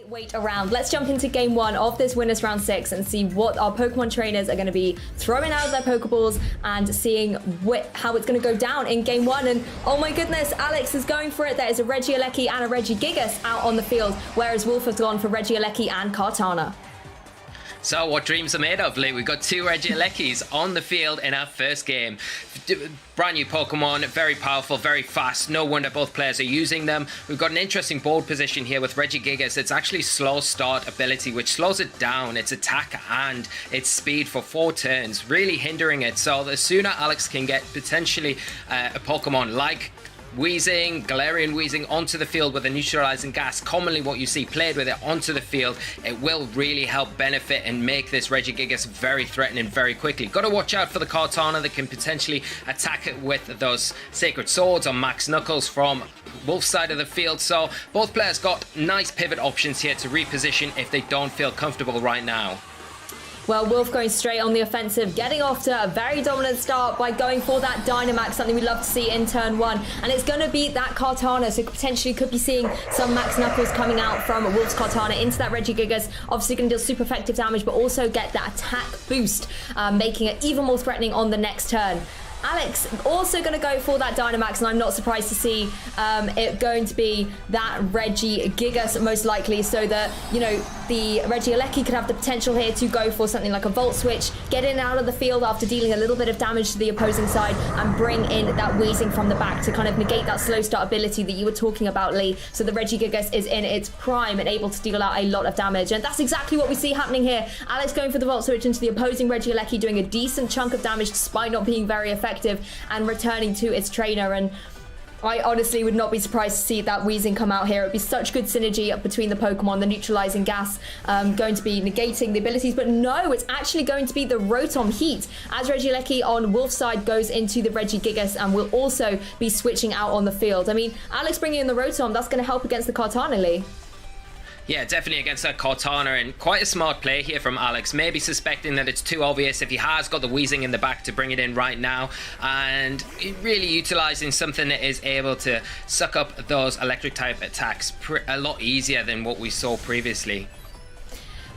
Wait around. Let's jump into game one of this winners round 6 and see what our Pokemon trainers are going to be throwing out of their Pokeballs and seeing how it's going to go down in game one. And oh my goodness, Alex is going for it. There is a Regieleki and a Regigigas out on the field, whereas Wolfe has gone for Regieleki and Kartana. So what dreams are made of, Lee? We've got 2 Regielekis on the field in our first game. Brand new Pokemon, very powerful, very fast. No wonder both players are using them. We've got an interesting board position here with Regigigas. It's actually slow start ability, which slows it down, its attack and its speed for 4 turns, really hindering it. So the sooner Alex can get potentially a Pokemon like Weezing, Galarian Weezing onto the field with a neutralizing gas, commonly what you see played with it onto the field, it will really help benefit and make this Regigigas very threatening very quickly. Got to watch out for the Kartana that can potentially attack it with those Sacred Swords or Max Knuckles from Wolf's side of the field. So both players got nice pivot options here to reposition if they don't feel comfortable right now. Well, Wolfe going straight on the offensive, getting off to a very dominant start by going for that Dynamax, something we'd love to see in turn 1. And it's going to be that Kartana, so potentially could be seeing some Max Knuckles coming out from Wolfe's Kartana into that Regigigas. Obviously going to deal super effective damage, but also get that attack boost, making it even more threatening on the next turn. Alex also going to go for that Dynamax, and I'm not surprised to see it going to be that Regigigas most likely, so that, you know, the Regieleki could have the potential here to go for something like a Volt Switch, get in and out of the field after dealing a little bit of damage to the opposing side, and bring in that Weezing from the back to kind of negate that slow start ability that you were talking about, Lee. So the Regigigas is in its prime and able to deal out a lot of damage, and that's exactly what we see happening here. Alex going for the Volt Switch into the opposing Regieleki, doing a decent chunk of damage despite not being very effective, and returning to its trainer. And I honestly would not be surprised to see that Weezing come out here. It'd be such good synergy between the Pokemon, the neutralizing gas going to be negating the abilities, but no, it's actually going to be the Rotom Heat as Regieleki on Wolf's side goes into the Regigigas and will also be switching out on the field. I mean, Alex bringing in the Rotom, that's going to help against the Kartana, Lee. Yeah, definitely against that Kartana, and quite a smart play here from Alex, maybe suspecting that it's too obvious if he has got the Weezing in the back to bring it in right now, and really utilising something that is able to suck up those electric type attacks a lot easier than what we saw previously.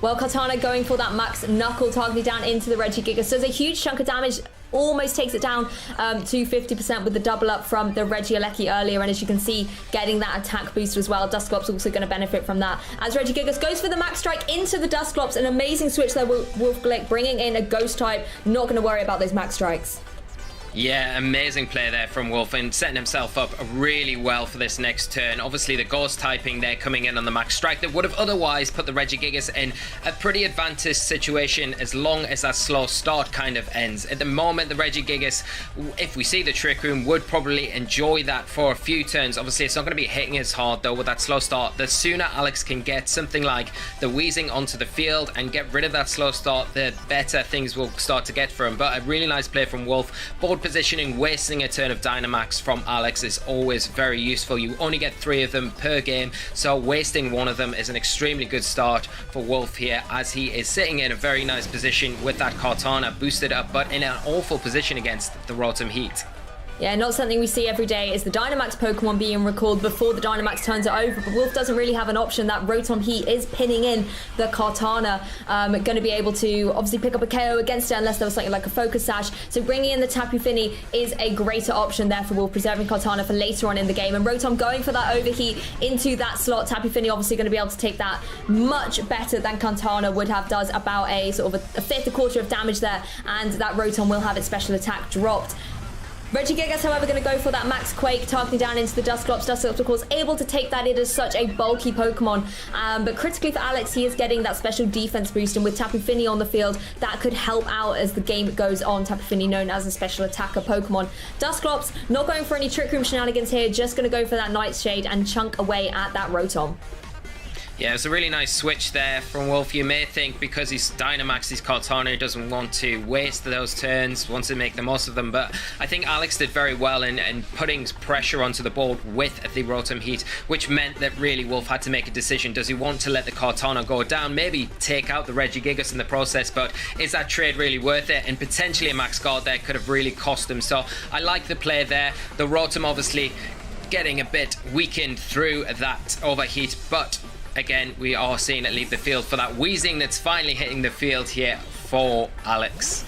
Well, Kartana going for that Max Knuckle, targeting down into the Regigigas. So there's a huge chunk of damage, almost takes it down to 50% with the double up from the Regieleki earlier. And as you can see, getting that attack boost as well. Dusclops also going to benefit from that. As Regigigas goes for the Max Strike into the Dusclops, an amazing switch there with Wolfe bringing in a Ghost type. Not going to worry about those Max Strikes. Yeah, amazing play there from Wolfe and setting himself up really well for this next turn. Obviously the Ghost typing there coming in on the Max Strike that would have otherwise put the Regigigas in a pretty advantageous situation as long as that slow start kind of ends. At the moment the Regigigas, if we see the Trick Room, would probably enjoy that for a few turns. Obviously it's not going to be hitting as hard though with that slow start. The sooner Alex can get something like the Weezing onto the field and get rid of that slow start, the better things will start to get for him. But a really nice play from Wolfe. Board positioning, wasting a turn of Dynamax from Alex is always very useful. You only get 3 of them per game, so wasting 1 of them is an extremely good start for Wolfe here, as he is sitting in a very nice position with that Kartana boosted up, but in an awful position against the Rotom Heat. Yeah, not something we see every day is the Dynamax Pokemon being recalled before the Dynamax turns it over, but Wolfe doesn't really have an option. That Rotom Heat is pinning in the Kartana, going to be able to obviously pick up a KO against it unless there was something like a Focus Sash. So bringing in the Tapu Fini is a greater option there for Wolfe, preserving Kartana for later on in the game. And Rotom going for that Overheat into that slot. Tapu Fini obviously going to be able to take that much better than Kartana would have, does about a sort of a fifth, a quarter of damage there, and that Rotom will have its special attack dropped. Regigigas, however, going to go for that Max Quake, targeting down into the Dusclops. Dusclops, of course, able to take that. It is such a bulky Pokemon. But critically for Alex, he is getting that special defense boost. And with Tapu Fini on the field, that could help out as the game goes on. Tapu Fini known as a special attacker Pokemon. Dusclops, not going for any Trick Room shenanigans here. Just going to go for that Nightshade and chunk away at that Rotom. Yeah, it's a really nice switch there from Wolfe. You may think because he's Dynamax, he's Kartana, he doesn't want to waste those turns, wants to make the most of them. But I think Alex did very well in putting pressure onto the board with the Rotom Heat, which meant that really Wolfe had to make a decision. Does he want to let the Kartana go down, maybe take out the Regigigas in the process, but is that trade really worth it? And potentially a Max Guard there could have really cost him. So I like the play there. The Rotom obviously getting a bit weakened through that overheat, but again, we are seeing it leave the field for that Wheezing that's finally hitting the field here for Alex.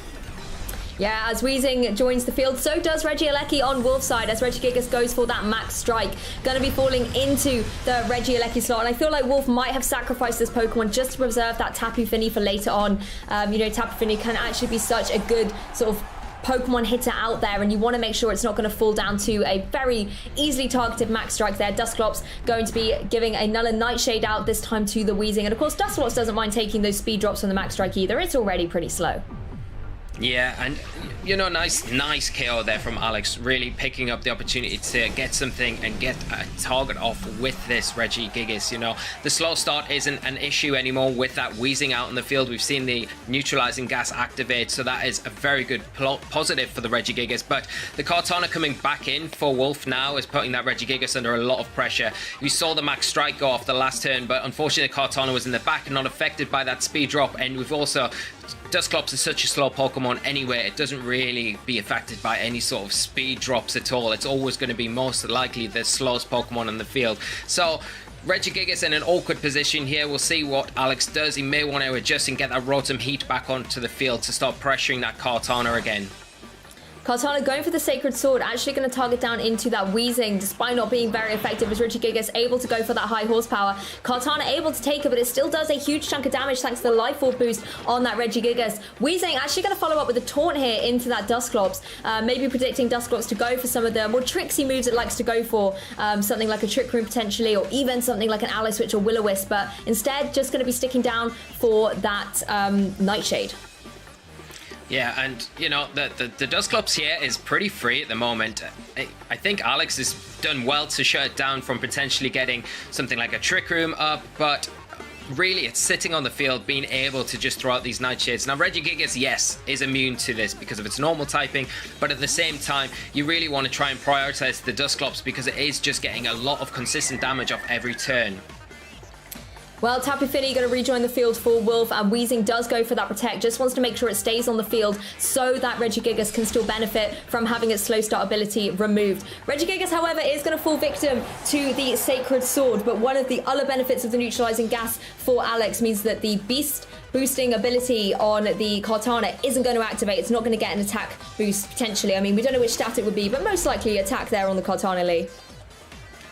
Yeah, as Wheezing joins the field, so does Regieleki on Wolf's side as Regigigas goes for that max strike. Going to be falling into the Regieleki slot, and I feel like Wolf might have sacrificed this Pokemon just to preserve that Tapu Fini for later on. Tapu Fini can actually be such a good sort of Pokemon hitter out there, and you want to make sure it's not going to fall down to a very easily targeted max strike there. Dusclops going to be giving a Null and Nightshade out this time to the Wheezing, and of course Dusclops doesn't mind taking those speed drops from the max strike either. It's already pretty slow. Yeah, and nice KO there from Alex, really picking up the opportunity to get something and get a target off with this Regigigas. The slow start isn't an issue anymore with that Wheezing out in the field. We've seen the neutralizing gas activate, so that is a very good positive for the Regigigas. But the Kartana coming back in for Wolf now is putting that Regigigas under a lot of pressure. You saw the max strike go off the last turn, but unfortunately Kartana was in the back and not affected by that speed drop, and we've also... Dusclops is such a slow Pokemon anyway, it doesn't really be affected by any sort of speed drops at all. It's always going to be most likely the slowest Pokemon in the field. So Regigigas in an awkward position here. We'll see what Alex does. He may want to adjust and get that Rotom Heat back onto the field to start pressuring that Kartana again. Kartana going for the Sacred Sword, actually going to target down into that Wheezing, despite not being very effective, as Regigigas able to go for that high horsepower. Kartana able to take it, but it still does a huge chunk of damage thanks to the Life Orb boost on that Regigigas. Wheezing actually going to follow up with a Taunt here into that Dusclops, maybe predicting Dusclops to go for some of the more tricksy moves it likes to go for, something like a Trick Room potentially, or even something like an Aloe Switch or Will-O-Wisp, but instead just going to be sticking down for that Nightshade. Yeah, and the Dusclops here is pretty free at the moment. I think Alex has done well to shut it down from potentially getting something like a Trick Room up, but really it's sitting on the field being able to just throw out these Nightshades. Now Regigigas, yes, is immune to this because of its normal typing, but at the same time you really want to try and prioritize the Dusclops because it is just getting a lot of consistent damage off every turn. Well, Tapu Fini going to rejoin the field for Wolf, and Wheezing does go for that Protect. Just wants to make sure it stays on the field so that Regigigas can still benefit from having its slow start ability removed. Regigigas, however, is going to fall victim to the Sacred Sword, but one of the other benefits of the neutralizing gas for Alex means that the Beast boosting ability on the Kartana isn't going to activate. It's not going to get an attack boost, potentially. I mean, we don't know which stat it would be, but most likely attack there on the Kartana, Lee.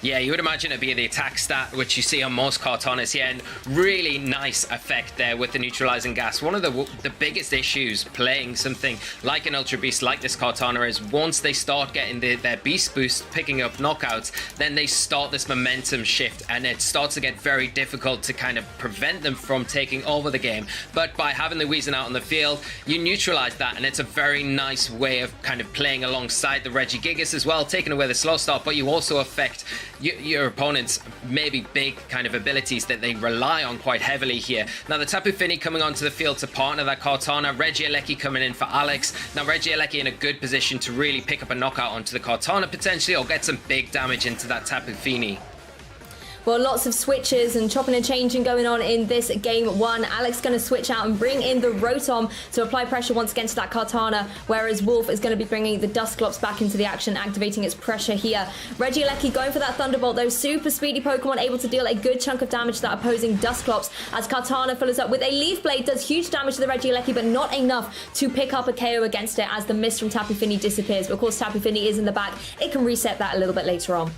Yeah, you would imagine it'd be the attack stat, which you see on most Kartanas here, and really nice effect there with the neutralizing gas. One of the biggest issues playing something like an Ultra Beast like this Kartana is once they start getting their Beast Boost, picking up knockouts, then they start this momentum shift, and it starts to get very difficult to kind of prevent them from taking over the game. But by having the Weezing out on the field, you neutralize that, and it's a very nice way of kind of playing alongside the Regigigas as well, taking away the slow start, but you also affect your opponent's maybe big kind of abilities that they rely on quite heavily here. Now the Tapu Fini coming onto the field to partner that Kartana, Regieleki coming in for Alex. Now Regieleki in a good position to really pick up a knockout onto the Kartana potentially, or get some big damage into that Tapu Fini. Well, lots of switches and chopping and changing going on in this game one. Alex going to switch out and bring in the Rotom to apply pressure once again to that Kartana, whereas Wolf is going to be bringing the Dusclops back into the action, activating its pressure here. Regieleki going for that Thunderbolt, though. Super speedy Pokemon, able to deal a good chunk of damage to that opposing Dusclops, as Kartana follows up with a Leaf Blade, does huge damage to the Regieleki, but not enough to pick up a KO against it as the mist from Tapu Fini disappears. But of course, Tapu Fini is in the back. It can reset that a little bit later on.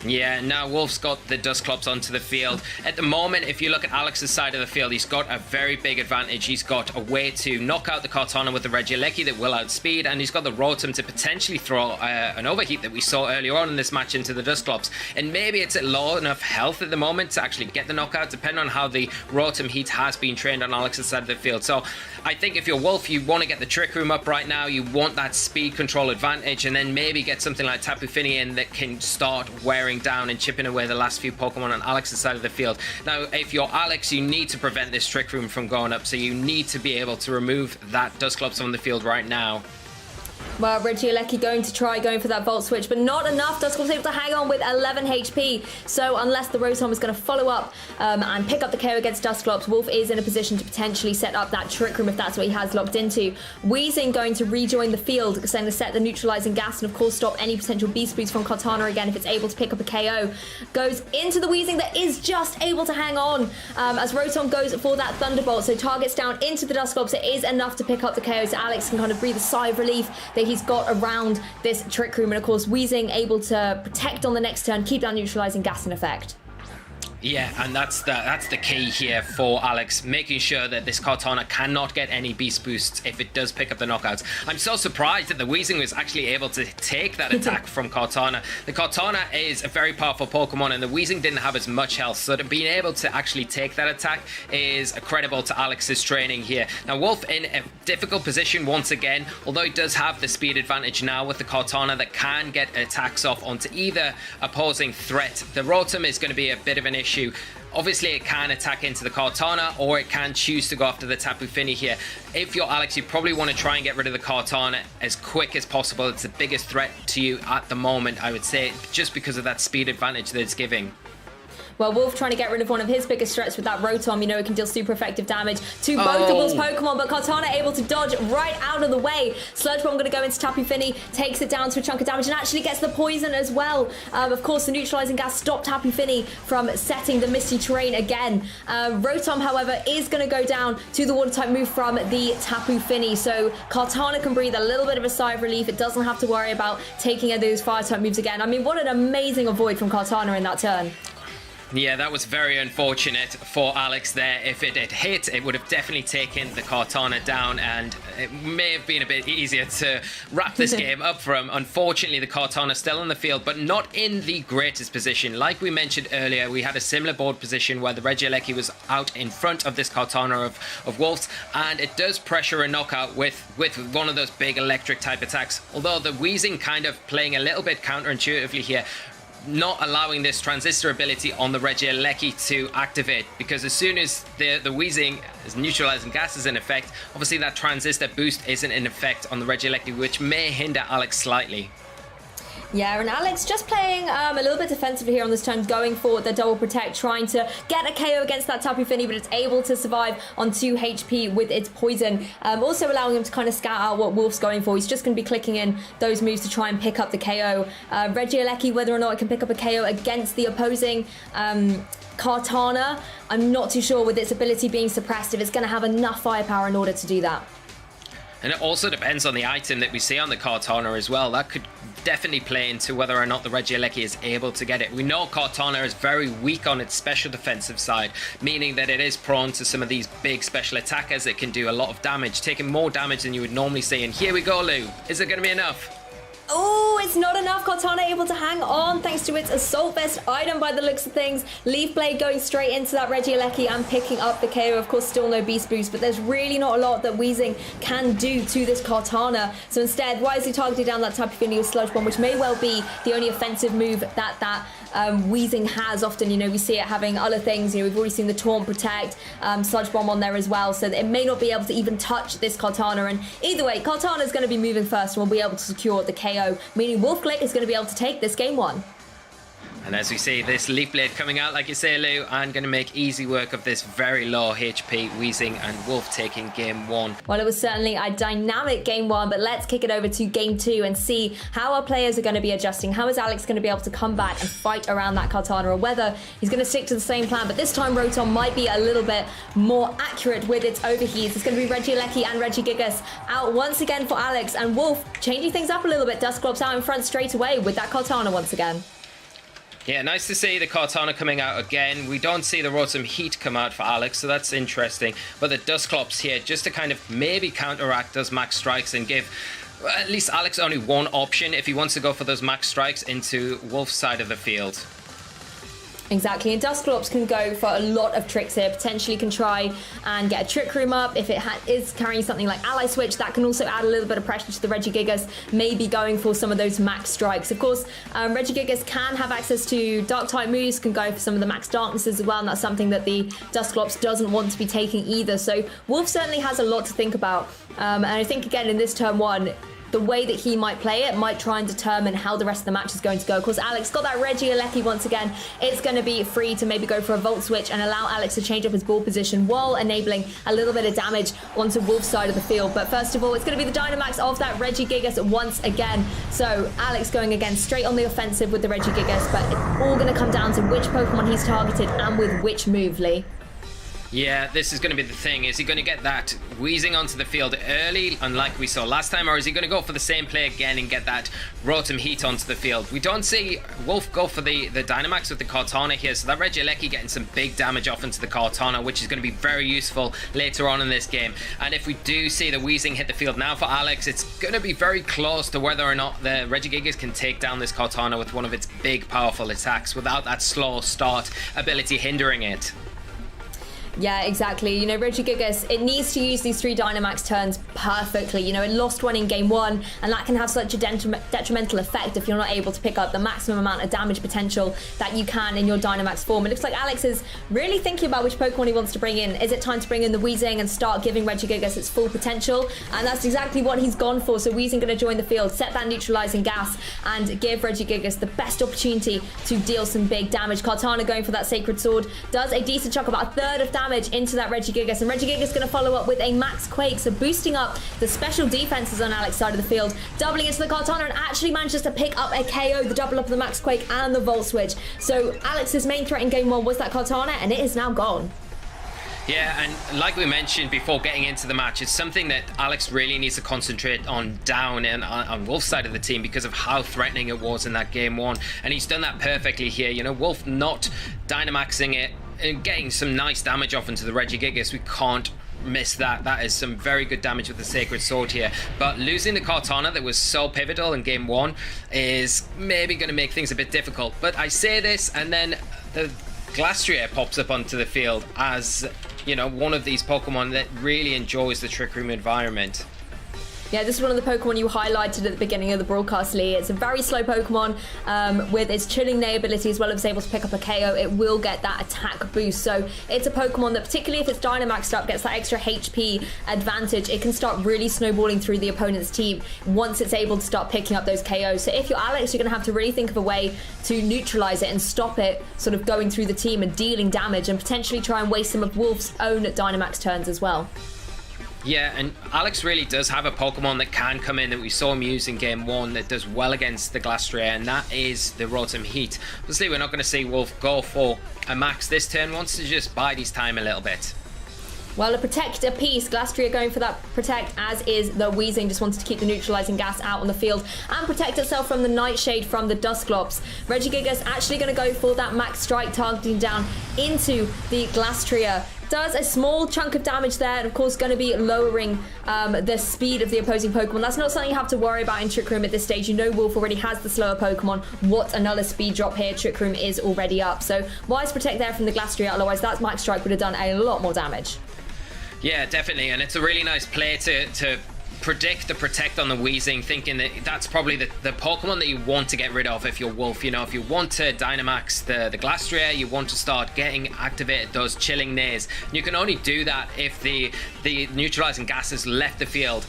Yeah, now Wolf's got the Dusclops onto the field. At the moment, if you look at Alex's side of the field, he's got a very big advantage. He's got a way to knock out the Kartana with the Regieleki that will outspeed, and he's got the Rotom to potentially throw an Overheat that we saw earlier on in this match into the Dusclops. And maybe it's at low enough health at the moment to actually get the knockout, depending on how the Rotom Heat has been trained on Alex's side of the field. So I think if you're Wolf, you want to get the Trick Room up right now. You want that speed control advantage, and then maybe get something like Tapu Fini in that can start wearing down and chipping away the last few Pokemon on Alex's side of the field. Now, if you're Alex, you need to prevent this Trick Room from going up, so you need to be able to remove that Dusclops on the field right now. Well, Regieleki going for that Volt Switch, but not enough. Dusclops able to hang on with 11 HP. So unless the Rotom is going to follow up and pick up the KO against Dusclops, Wolfe is in a position to potentially set up that Trick Room if that's what he has locked into. Weezing going to rejoin the field, saying to set the neutralizing gas and of course stop any potential Beast Boost from Kartana again if it's able to pick up a KO. Goes into the Weezing that is just able to hang on as Rotom goes for that Thunderbolt. So targets down into the Dusclops. It is enough to pick up the KO, so Alex can kind of breathe a sigh of relief that he's got around this Trick Room. And of course, Weezing able to protect on the next turn, keep that neutralizing gas in effect. Yeah, and that's the key here for Alex, making sure that this Kartana cannot get any Beast Boosts if it does pick up the knockouts. I'm so surprised that the Weezing was actually able to take that attack from Kartana. The Kartana is a very powerful Pokemon, and the Weezing didn't have as much health, so being able to actually take that attack is credible to Alex's training here. Now, Wolfe in a difficult position once again, although he does have the speed advantage now with the Kartana that can get attacks off onto either opposing threat. The Rotom is going to be a bit of an issue. Obviously, it can attack into the Kartana, or it can choose to go after the Tapu Fini here. If you're Alex, you probably want to try and get rid of the Kartana as quick as possible. It's the biggest threat to you at the moment, I would say, just because of that speed advantage that it's giving. Well, Wolfe trying to get rid of one of his biggest threats with that Rotom. You know, it can deal super effective damage to both of Wolfe's Pokemon, but Kartana able to dodge right out of the way. Sludge Bomb going to go into Tapu Fini, takes it down to a chunk of damage, and actually gets the poison as well. Of course, the neutralizing gas stopped Tapu Fini from setting the Misty Terrain again. Rotom, however, is going to go down to the Water-type move from the Tapu Fini, so Kartana can breathe a little bit of a sigh of relief. It doesn't have to worry about taking those Fire-type moves again. I mean, what an amazing avoid from Kartana in that turn. Yeah, that was very unfortunate for Alex there. If it had hit, it would have definitely taken the Kartana down, and it may have been a bit easier to wrap this game up for him. Unfortunately, the Kartana still on the field, but not in the greatest position. Like we mentioned earlier, we had a similar board position where the Regieleki was out in front of this Kartana of Wolfe's, and it does pressure a knockout with one of those big electric type attacks. Although the Weezing kind of playing a little bit counterintuitively here, not allowing this transistor ability on the Regieleki to activate, because as soon as the Weezing is neutralizing gas is in effect, obviously that transistor boost isn't in effect on the Regieleki, which may hinder Alex slightly. Yeah, and Alex just playing a little bit defensively here on this turn, going for the double protect, trying to get a KO against that Tapu Fini, but it's able to survive on 2 HP with its poison. Also allowing him to kind of scout out what Wolfe's going for. He's just going to be clicking in those moves to try and pick up the KO. Regieleki, whether or not it can pick up a KO against the opposing Kartana, I'm not too sure with its ability being suppressed if it's going to have enough firepower in order to do that. And it also depends on the item that we see on the Kartana as well. That could definitely play into whether or not the Regieleki is able to get it. We know Kartana is very weak on its special defensive side, meaning that it is prone to some of these big special attackers that can do a lot of damage, taking more damage than you would normally see. And here we go, Lou. Is it going to be enough? Oh, it's not enough. Kartana able to hang on thanks to its Assault Vest item by the looks of things. Leaf Blade going straight into that Regieleki and picking up the KO. Of course, still no Beast Boost, but there's really not a lot that Weezing can do to this Kartana. So instead, wisely targeting down that Tapu Fini with Sludge Bomb, which may well be the only offensive move that Weezing has. Often, you know, we see it having other things. You know, we've already seen the Taunt, Protect, Sludge Bomb on there as well, so that it may not be able to even touch this Kartana. And either way, Kartana is going to be moving first and will be able to secure the KO, meaning Wolfe is going to be able to take this game 1. And as we see, this Leaf Blade coming out, like you say, Lou, and going to make easy work of this very low HP Weezing, and Wolfe taking game 1. Well, it was certainly a dynamic game 1, but let's kick it over to game 2 and see how our players are going to be adjusting. How is Alex going to be able to come back and fight around that Kartana, or whether he's going to stick to the same plan, but this time Rotom might be a little bit more accurate with its overheats. It's going to be Regieleki and Regigigas out once again for Alex, and Wolfe changing things up a little bit. Dusclops out in front straight away with that Kartana once again. Yeah, nice to see the Kartana coming out again. We don't see the Rotom Heat come out for Alex, so that's interesting. But the Dusclops here, just to kind of maybe counteract those max strikes and give at least Alex only one option if he wants to go for those max strikes into Wolfe's side of the field. Exactly, and Dusclops can go for a lot of tricks here. Potentially can try and get a Trick Room up. If it is carrying something like Ally Switch, that can also add a little bit of pressure to the Regigigas, maybe going for some of those max strikes. Of course, Regigigas can have access to Dark-type moves, can go for some of the max darknesses as well, and that's something that the Dusclops doesn't want to be taking either. So Wolfe certainly has a lot to think about. And I think, again, in this turn 1, the way that he might play it might try and determine how the rest of the match is going to go. Of course, Alex got that Regieleki once again. It's going to be free to maybe go for a Volt Switch and allow Alex to change up his ball position while enabling a little bit of damage onto Wolf's side of the field. But first of all, it's going to be the Dynamax of that Regigigas once again. So Alex going again straight on the offensive with the Regigigas, but it's all going to come down to which Pokemon he's targeted and with which move, Lee. Yeah, this is going to be the thing. Is he going to get that Weezing onto the field early, unlike we saw last time, or is he going to go for the same play again and get that Rotom Heat onto the field? We don't see Wolfe go for the Dynamax with the Kartana here, so that Regieleki getting some big damage off into the Kartana, which is going to be very useful later on in this game. And if we do see the Weezing hit the field now for Alex, it's going to be very close to whether or not the Regigigas can take down this Kartana with one of its big, powerful attacks without that slow start ability hindering it. Yeah, exactly. You know, Regigigas, it needs to use these 3 Dynamax turns perfectly. You know, it lost one in game 1, and that can have such a detrimental effect if you're not able to pick up the maximum amount of damage potential that you can in your Dynamax form. It looks like Alex is really thinking about which Pokemon he wants to bring in. Is it time to bring in the Weezing and start giving Regigigas its full potential? And that's exactly what he's gone for. So Weezing going to join the field, set that neutralizing gas, and give Regigigas the best opportunity to deal some big damage. Kartana going for that Sacred Sword does a decent chunk, about a third of damage into that Regigigas, and Regigigas going to follow up with a Max Quake, so boosting up the special defenses on Alex's side of the field, doubling into the Kartana, and actually manages to pick up a KO, the double up of the Max Quake and the Volt Switch. So Alex's main threat in game 1 was that Kartana, and it is now gone. Yeah, and like we mentioned before getting into the match, it's something that Alex really needs to concentrate on down and on Wolfe's side of the team because of how threatening it was in that game 1. And he's done that perfectly here. You know, Wolfe not Dynamaxing it and getting some nice damage off into the Regigigas. We can't miss that. That is some very good damage with the Sacred Sword here. But losing the Kartana that was so pivotal in game 1 is maybe going to make things a bit difficult. But I say this, and then the Glastrier pops up onto the field as, you know, one of these Pokemon that really enjoys the Trick Room environment. Yeah, this is one of the Pokemon you highlighted at the beginning of the broadcast, Lee. It's a very slow Pokemon with its Chilling Neigh ability, as well as able to pick up a KO. It will get that attack boost. So it's a Pokemon that, particularly if it's Dynamaxed up, gets that extra HP advantage. It can start really snowballing through the opponent's team once it's able to start picking up those KOs. So if you're Alex, you're going to have to really think of a way to neutralize it and stop it sort of going through the team and dealing damage, and potentially try and waste some of Wolfe's own Dynamax turns as well. Yeah, and Alex really does have a Pokemon that can come in that we saw him use in game 1 that does well against the Glastrier, and that is the Rotom Heat. Obviously, we're not going to see Wolfe go for a max this turn. Wants to just bide his time a little bit. Well, a Protect a piece. Glastrier going for that Protect, as is the Weezing. Just wanted to keep the neutralizing gas out on the field and protect itself from the Nightshade from the Dusclops. Regigigas actually going to go for that Max Strike, targeting down into the Glastrier. Does a small chunk of damage there, and of course going to be lowering the speed of the opposing Pokemon. That's not something you have to worry about in Trick Room at this stage. You know Wolfe already has the slower Pokemon. What another speed drop here. Trick Room is already up. So wise Protect there from the Glastrier, otherwise that Max Strike would have done a lot more damage. Yeah, definitely, and it's a really nice play to predict the Protect on the Weezing, thinking that that's probably the Pokemon that you want to get rid of if you're Wolfe. You know, if you want to Dynamax the Glastrier, you want to start getting activated those Chilling Neighs. You can only do that if the neutralizing gas has left the field.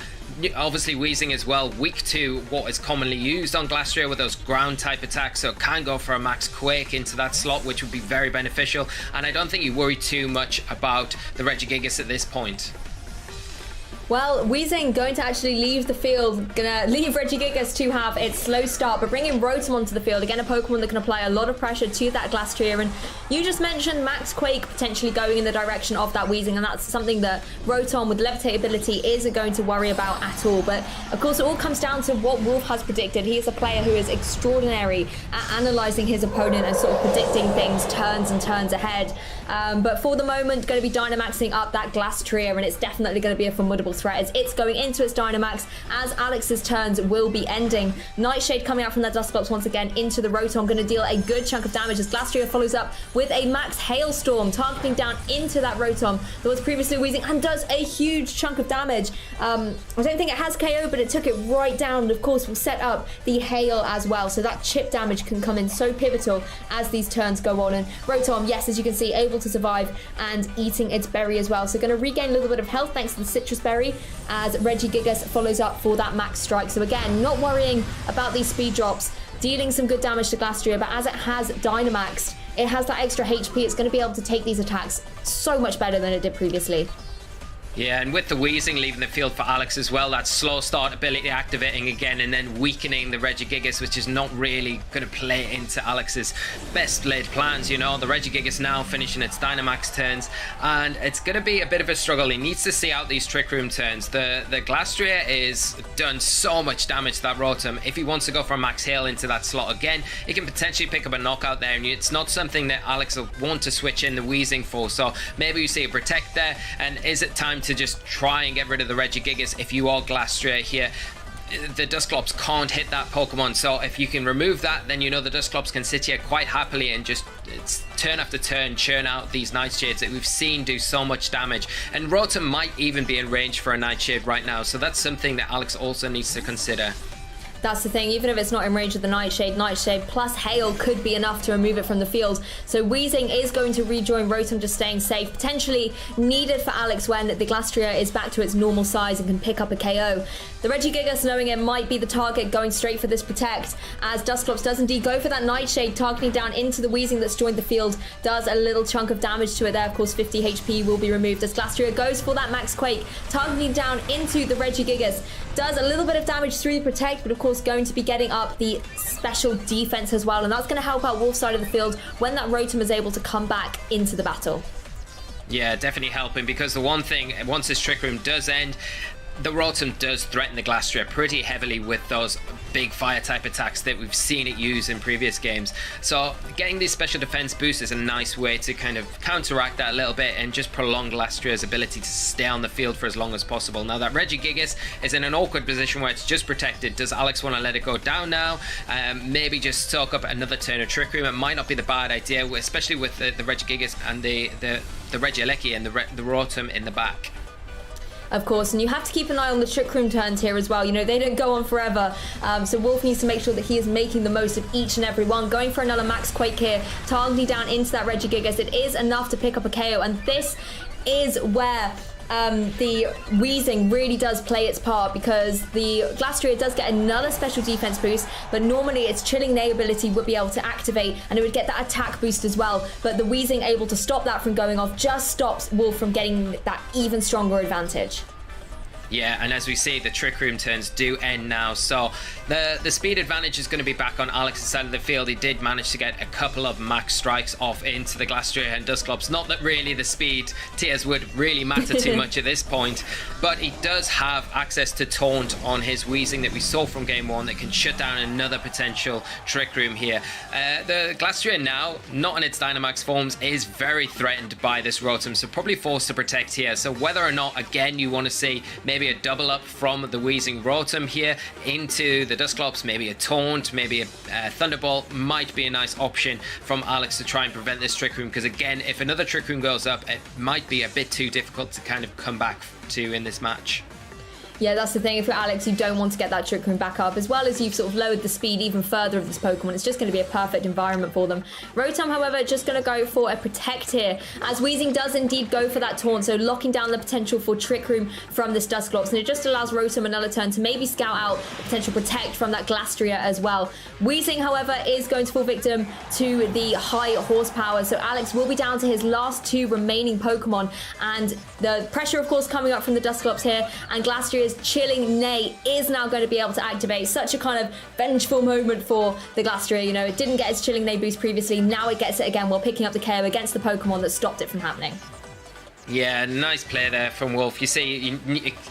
Obviously Weezing as well, weak to what is commonly used on Glastrier with those ground type attacks, so it can go for a Max Quake into that slot, which would be very beneficial. And I don't think you worry too much about the Regigigas at this point. Well, Weezing going to actually leave the field, gonna leave Regigigas to have its slow start, but bringing Rotom onto the field, again a Pokemon that can apply a lot of pressure to that Glastrier, and you just mentioned Max Quake potentially going in the direction of that Weezing, and that's something that Rotom with Levitate ability isn't going to worry about at all. But of course it all comes down to what Wolfe has predicted. He is a player who is extraordinary at analysing his opponent and sort of predicting things turns and turns ahead. But for the moment, going to be Dynamaxing up that Glastrier, and it's definitely going to be a formidable threat as it's going into its Dynamax, as Alex's turns will be ending. Nightshade coming out from that Dusclops once again into the Rotom, going to deal a good chunk of damage as Glastrier follows up with a Max Hailstorm, targeting down into that Rotom that was previously Weezing and does a huge chunk of damage. I don't think it has KO, but it took it right down, and of course will set up the Hail as well, so that chip damage can come in so pivotal as these turns go on. And Rotom, yes, as you can see, able to survive and eating its berry as well, so going to regain a little bit of health thanks to the Citrus Berry. flurry as Regigigas follows up for that max strike. So again, not worrying about these speed drops, dealing some good damage to Glastria, but as it has Dynamaxed, it has that extra HP. It's going to be able to take these attacks so much better than it did previously. Yeah, and with the Wheezing leaving the field for Alex as well, that slow start ability activating again and then weakening the Regigigas, which is not really going to play into Alex's best laid plans, you know. The Regigigas now finishing its Dynamax turns, and it's going to be a bit of a struggle. He needs to see out these Trick Room turns. The Glastria is done so much damage to that Rotom. If he wants to go for a Max Hail into that slot again, he can potentially pick up a knockout there, and it's not something that Alex will want to switch in the Wheezing for. So maybe you see a Protect there, and is it time to just try and get rid of the Regigigas if you are Glastria here? The Dusclops can't hit that Pokemon, so if you can remove that, then you know the Dusclops can sit here quite happily and just turn after turn churn out these Nightshades that we've seen do so much damage. And Rotom might even be in range for a Nightshade right now, so that's something that Alex also needs to consider. That's the thing, even if it's not in range of the Nightshade plus Hail could be enough to remove it from the field. So Wheezing is going to rejoin Rotom, just staying safe. Potentially needed for Alex when the Glastria is back to its normal size and can pick up a KO. The Regigigas, knowing it might be the target, going straight for this Protect, as Dusclops does indeed go for that Nightshade, targeting down into the Wheezing that's joined the field, does a little chunk of damage to it there. Of course, 50 HP will be removed as Glastria goes for that Max Quake, targeting down into the Regigigas. Does a little bit of damage through the Protect, but of course going to be getting up the special defense as well, and that's going to help out Wolf's side of the field when that Rotom is able to come back into the battle. Yeah, definitely helping, because the one thing, once this Trick Room does end, the Rotom does threaten the Glastria pretty heavily with those big fire type attacks that we've seen it use in previous games. So getting these special defense boosts is a nice way to kind of counteract that a little bit and just prolong Glastria's ability to stay on the field for as long as possible. Now that Regigigas is in an awkward position where it's just protected. Does Alex want to let it go down now? Maybe just soak up another turn of Trick Room. It might not be the bad idea, especially with the Regigigas and the Regieleki and the Rotom in the back. Of course, and you have to keep an eye on the Trick Room turns here as well. You know, they don't go on forever, so Wolf needs to make sure that he is making the most of each and every one. Going for another Max Quake here, targeting down into that Regigigas. It is enough to pick up a KO, and this is where the Wheezing really does play its part, because the Glastria does get another special defense boost, but normally its Chilling Neigh ability would be able to activate and it would get that attack boost as well, but the Wheezing able to stop that from going off just stops Wolf from getting that even stronger advantage. Yeah, and as we see, the Trick Room turns do end now, so the speed advantage is going to be back on Alex's side of the field. He did manage to get a couple of max strikes off into the Glastria and Dusclops. Not that really the speed tiers would really matter too much at this point, but he does have access to Taunt on his Wheezing that we saw from Game 1 that can shut down another potential Trick Room here. The Glastria now, not in its Dynamax forms, is very threatened by this Rotom, so probably forced to protect here. So whether or not, again, you want to see maybe a double up from the Wheezing Rotom here into the Dusclops, maybe a Taunt, maybe a Thunderbolt might be a nice option from Alex to try and prevent this Trick Room, because again, if another Trick Room goes up, it might be a bit too difficult to kind of come back to in this match. Yeah, that's the thing. If you're Alex, you don't want to get that Trick Room back up, as well as you've sort of lowered the speed even further of this Pokemon. It's just going to be a perfect environment for them. Rotom, however, just going to go for a Protect here, as Wheezing does indeed go for that Taunt, so locking down the potential for Trick Room from this Dusclops, and it just allows Rotom another turn to maybe scout out a potential Protect from that Glastria as well. Wheezing, however, is going to fall victim to the high horsepower, so Alex will be down to his last two remaining Pokemon, and the pressure, of course, coming up from the Dusclops here, and Glastria's Chilling Neigh is now going to be able to activate. Such a kind of vengeful moment for the Glastria. You know, it didn't get its Chilling Neigh boost previously, now it gets it again while picking up the KO against the Pokemon that stopped it from happening. Yeah, nice play there from Wolf. You see, you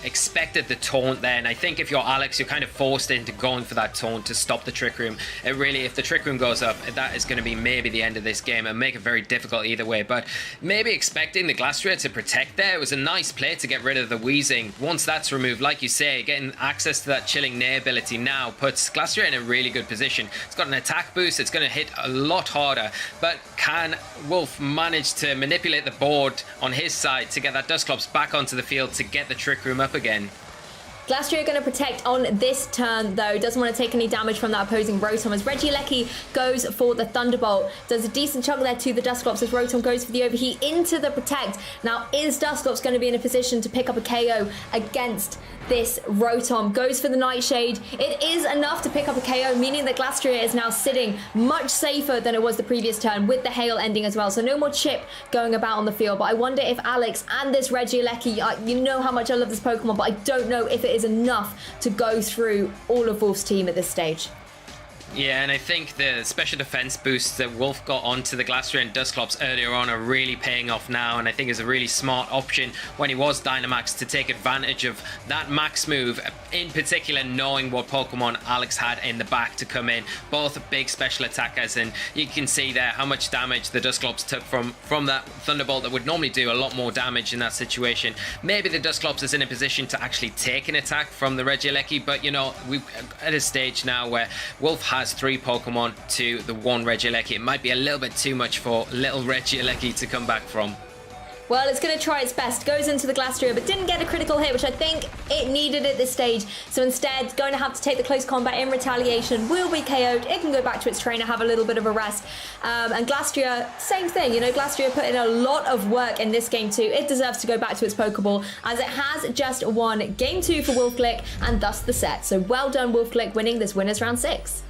expected the Taunt there, and I think if you're Alex, you're kind of forced into going for that Taunt to stop the Trick Room. It really, if the Trick Room goes up, that is going to be maybe the end of this game and make it very difficult either way. But maybe expecting the Glastria to protect there, it was a nice play to get rid of the Wheezing. Once that's removed, like you say, getting access to that Chilling Neigh ability now puts Glastria in a really good position. It's got an attack boost, it's going to hit a lot harder, but can Wolf manage to manipulate the board on his side to get that Dusclops back onto the field to get the Trick Room up again? Glastrier going to protect on this turn, though. Doesn't want to take any damage from that opposing Rotom as Regieleki goes for the Thunderbolt. Does a decent chunk there to the Dusclops as Rotom goes for the overheat into the protect. Now, is Dusclops going to be in a position to pick up a KO against this Rotom? Goes for the Nightshade. It is enough to pick up a KO, meaning that Glastrier is now sitting much safer than it was the previous turn, with the hail ending as well. So no more chip going about on the field. But I wonder if Alex and this Regieleki, you know how much I love this Pokemon, but I don't know if it is enough to go through all of Wolfe's team at this stage. Yeah, and I think the special defense boosts that Wolfe got onto the Glastrier and Dusclops earlier on are really paying off now, and I think it's a really smart option when he was Dynamax to take advantage of that max move, in particular knowing what Pokemon Alex had in the back to come in. Both big special attackers, and you can see there how much damage the Dusclops took from that Thunderbolt that would normally do a lot more damage in that situation. Maybe the Dusclops is in a position to actually take an attack from the Regieleki, but you know, we're at a stage now where Wolfe has 3 Pokemon to the 1 Regieleki. It might be a little bit too much for little Regieleki to come back from. Well, it's going to try its best. Goes into the Glastrier, but didn't get a critical hit, which I think it needed at this stage. So instead, going to have to take the close combat in retaliation. Will be KO'd. It can go back to its trainer, have a little bit of a rest. And Glastrier, same thing. You know, Glastrier put in a lot of work in this game too. It deserves to go back to its Pokeball, as it has just won Game 2 for Wolfe Click, and thus the set. So well done, Wolfe Click, winning this Winners Round 6.